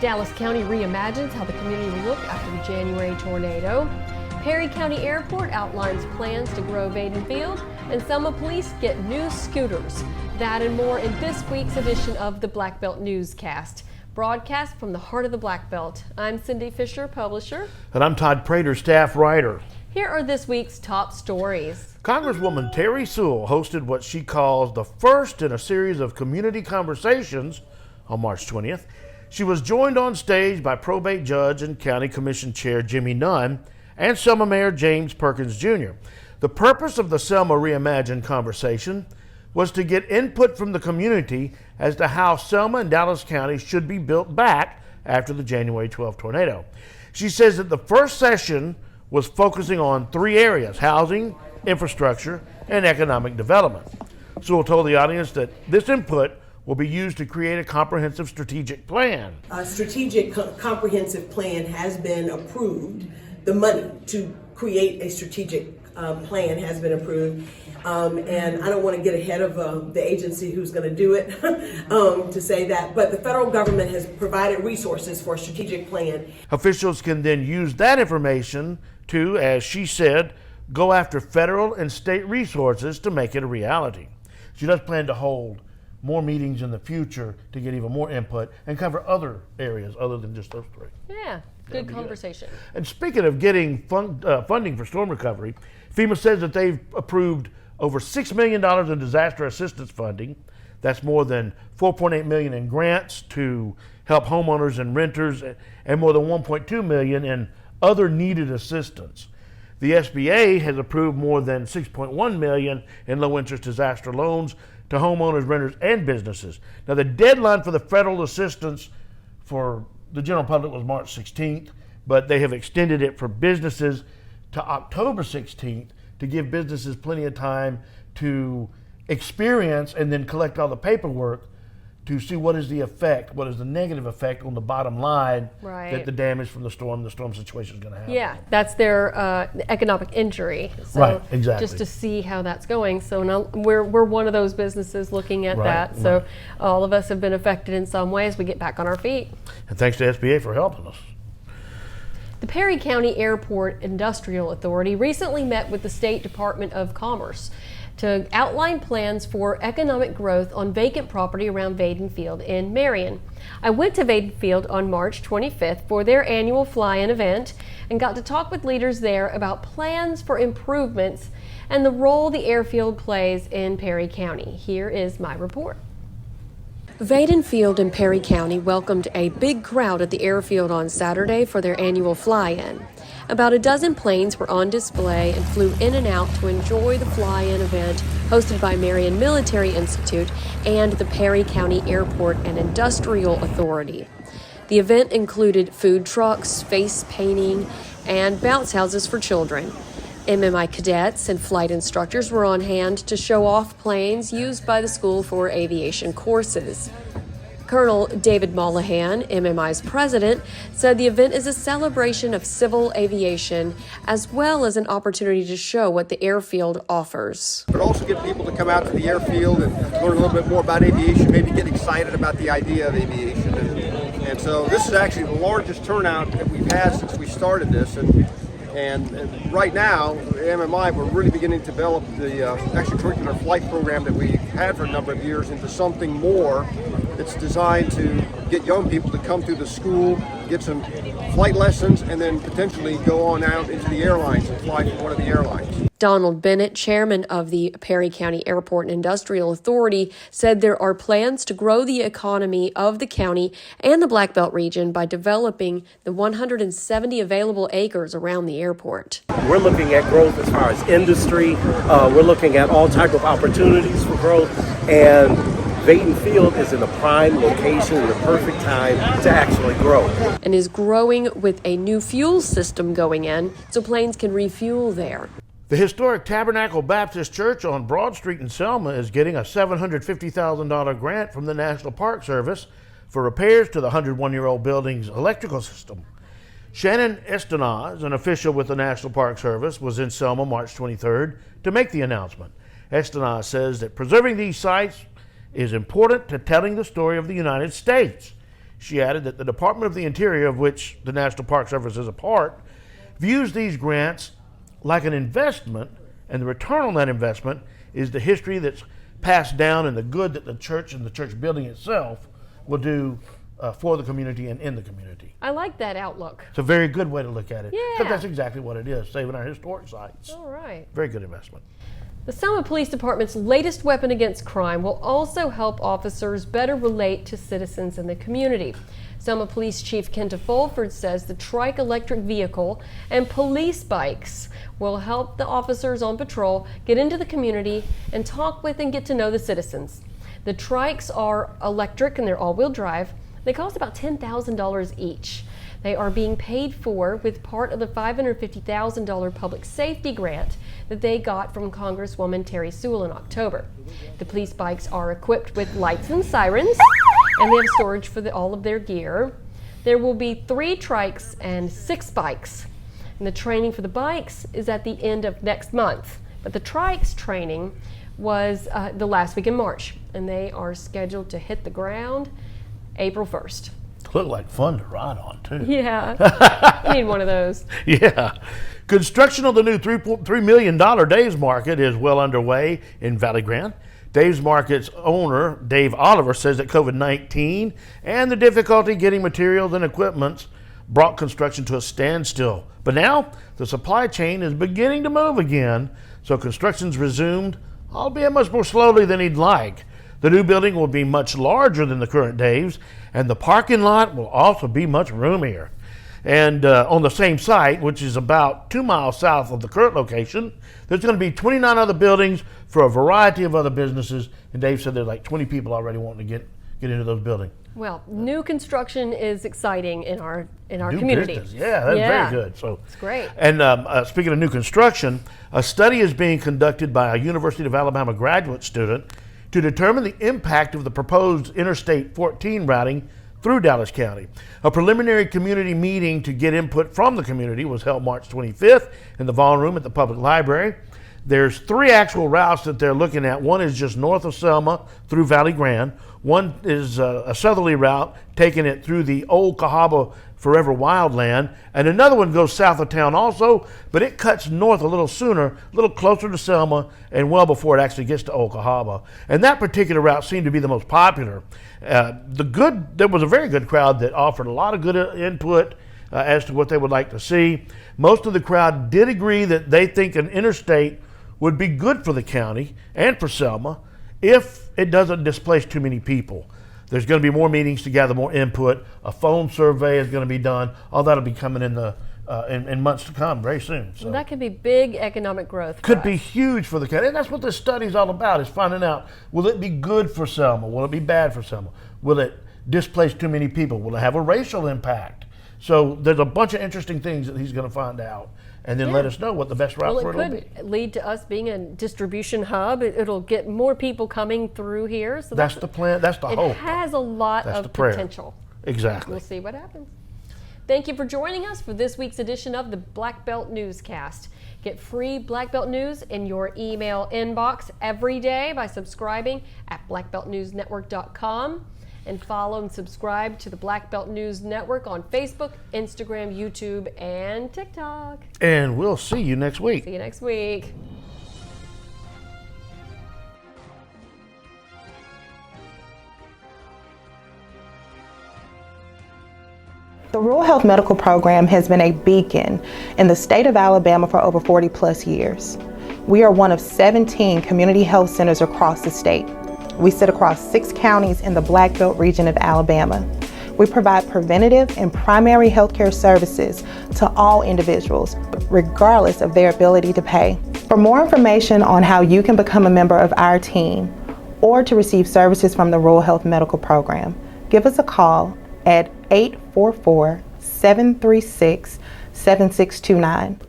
Dallas County reimagines how the community will look after the January tornado. Perry County Airport outlines plans to grow Vaden Field, and Selma police get new scooters. That and more in this week's edition of the BlackBelt Newscast, broadcast from the heart of the BlackBelt. I'm Kingfisher, publisher. And I'm Todd Prater, staff writer. Here are this week's top stories. Congresswoman Terri Sewell hosted what she calls the first in a series of community conversations on March 20th. She was joined on stage by probate judge and county commission chair Jimmy Nunn and Selma Mayor James Perkins Jr. The purpose of the Selma Reimagined conversation was to get input from the community as to how Selma and Dallas County should be built back after the January 12th tornado. She says that the first session was focusing on three areas: housing, infrastructure, and economic development. Sewell told the audience that this input will be used to create a comprehensive strategic plan. A strategic comprehensive plan has been approved. The money to create a strategic plan has been approved. And I don't want to get ahead of the agency who's going to do it to say that, but the federal government has provided resources for a strategic plan. Officials can then use that information to, as she said, go after federal and state resources to make it a reality. She does plan to hold more meetings in the future to get even more input and cover other areas other than just those three. Yeah, good conversation. Good. And speaking of getting funding for storm recovery, FEMA says that they've approved over $6 million in disaster assistance funding. That's more than $4.8 million in grants to help homeowners and renters, and more than $1.2 million in other needed assistance. The SBA has approved more than $6.1 million in low-interest disaster loans to homeowners, renters, and businesses. Now, the deadline for the federal assistance for the general public was March 16th, but they have extended it for businesses to October 16th to give businesses plenty of time to experience and then collect all the paperwork to see what is the effect, what is the negative effect on the bottom line that the damage from the storm situation is going to have. Yeah, that's their economic injury. So right, exactly. Just to see how that's going. So now we're one of those businesses looking at that. So all of us have been affected in some way as we get back on our feet. And thanks to SBA for helping us. The Perry County Airport Industrial Authority recently met with the State Department of Commerce to outline plans for economic growth on vacant property around Vaden Field in Marion. I went to Vaden Field on March 25th for their annual fly-in event and got to talk with leaders there about plans for improvements and the role the airfield plays in Perry County. Here is my report. Vaden Field in Perry County welcomed a big crowd at the airfield on Saturday for their annual fly-in. About a dozen planes were on display and flew in and out to enjoy the fly-in event hosted by Marion Military Institute and the Perry County Airport and Industrial Authority. The event included food trucks, face painting, and bounce houses for children. MMI cadets and flight instructors were on hand to show off planes used by the school for aviation courses. Colonel David Mollahan, MMI's president, said the event is a celebration of civil aviation as well as an opportunity to show what the airfield offers. But also get people to come out to the airfield and learn a little bit more about aviation, maybe get excited about the idea of aviation. And so this is actually the largest turnout that we've had since we started this. And right now, MMI, we're really beginning to develop the extracurricular flight program that we've had for a number of years into something more that's designed to get young people to come through the school, get some flight lessons, and then potentially go on out into the airlines and fly for one of the airlines. Donald Bennett, chairman of the Perry County Airport and Industrial Authority, said there are plans to grow the economy of the county and the BlackBelt region by developing the 170 available acres around the airport. We're looking at growth as far as industry. We're looking at all type of opportunities for growth, and Vaden Field is in a prime location in the perfect time to actually grow. And is growing with a new fuel system going in so planes can refuel there. The historic Tabernacle Baptist Church on Broad Street in Selma is getting a $750,000 grant from the National Park Service for repairs to the 101-year-old building's electrical system. Shannon Estenaz, an official with the National Park Service, was in Selma March 23rd to make the announcement. Estenaz says that preserving these sites is important to telling the story of the United States. She added that the Department of the Interior, of which the National Park Service is a part, views these grants like an investment, and the return on that investment is the history that's passed down and the good that the church and the church building itself will do for the community and in the community. I like that outlook. It's a very good way to look at it. Yeah. Because that's exactly what it is, saving our historic sites. All right. Very good investment. The Selma Police Department's latest weapon against crime will also help officers better relate to citizens in the community. Selma Police Chief Kenta Fulford says the trike electric vehicle and police bikes will help the officers on patrol get into the community and talk with and get to know the citizens. The trikes are electric and they're all-wheel drive. They cost about $10,000 each. They are being paid for with part of the $550,000 public safety grant that they got from Congresswoman Terri Sewell in October. The police bikes are equipped with lights and sirens, and they have storage for all of their gear. There will be 3 trikes and 6 bikes. And the training for the bikes is at the end of next month. But the trikes training was the last week in March, and they are scheduled to hit the ground April 1st. Look like fun to ride on, too. Yeah, I need one of those. Yeah. Construction of the new $3 million Dave's Market is well underway in Valley Grande. Dave's Market's owner, Dave Oliver, says that COVID-19 and the difficulty getting materials and equipment brought construction to a standstill. But now the supply chain is beginning to move again, so construction's resumed, albeit much more slowly than he'd like. The new building will be much larger than the current Dave's, and the parking lot will also be much roomier. And on the same site, which is about 2 miles south of the current location, there's going to be 29 other buildings for a variety of other businesses. And Dave said there's like 20 people already wanting to get into those buildings. Well, new construction is exciting in our New community. business. Yeah, that's very good. So it's great. And speaking of new construction, a study is being conducted by a University of Alabama graduate student to determine the impact of the proposed Interstate 14 routing through Dallas County. A preliminary community meeting to get input from the community was held March 25th in the Vaughn Room at the Public Library. There's 3 actual routes that they're looking at. One is just north of Selma through Valley Grande. One is a southerly route, taking it through the old Cahaba Forever Wildland. And another one goes south of town also, but it cuts north a little sooner, a little closer to Selma, and well before it actually gets to old Cahaba. And that particular route seemed to be the most popular. There was a very good crowd that offered a lot of good input as to what they would like to see. Most of the crowd did agree that they think an interstate would be good for the county and for Selma if it doesn't displace too many people. There's going to be more meetings to gather more input. A phone survey is going to be done. All that'll be coming in months to come, very soon. So that could be big economic growth. Could be huge for the county. And that's what this study's all about, is finding out, will it be good for Selma? Will it be bad for Selma? Will it displace too many people? Will it have a racial impact? So there's a bunch of interesting things that he's going to find out, and then let us know what the best route for it will be. It could lead to us being a distribution hub. It'll get more people coming through here. So that's the plan. That's the hope. It has a lot of potential. Exactly. We'll see what happens. Thank you for joining us for this week's edition of the Black Belt Newscast. Get free Black Belt news in your email inbox every day by subscribing at blackbeltnewsnetwork.com. And follow and subscribe to the Black Belt News Network on Facebook, Instagram, YouTube, and TikTok. And we'll see you next week. See you next week. The Rural Health Medical Program has been a beacon in the state of Alabama for over 40 plus years. We are one of 17 community health centers across the state. We sit across 6 counties in the Black Belt region of Alabama. We provide preventative and primary healthcare services to all individuals, regardless of their ability to pay. For more information on how you can become a member of our team or to receive services from the Rural Health Medical Program, give us a call at 844-736-7629.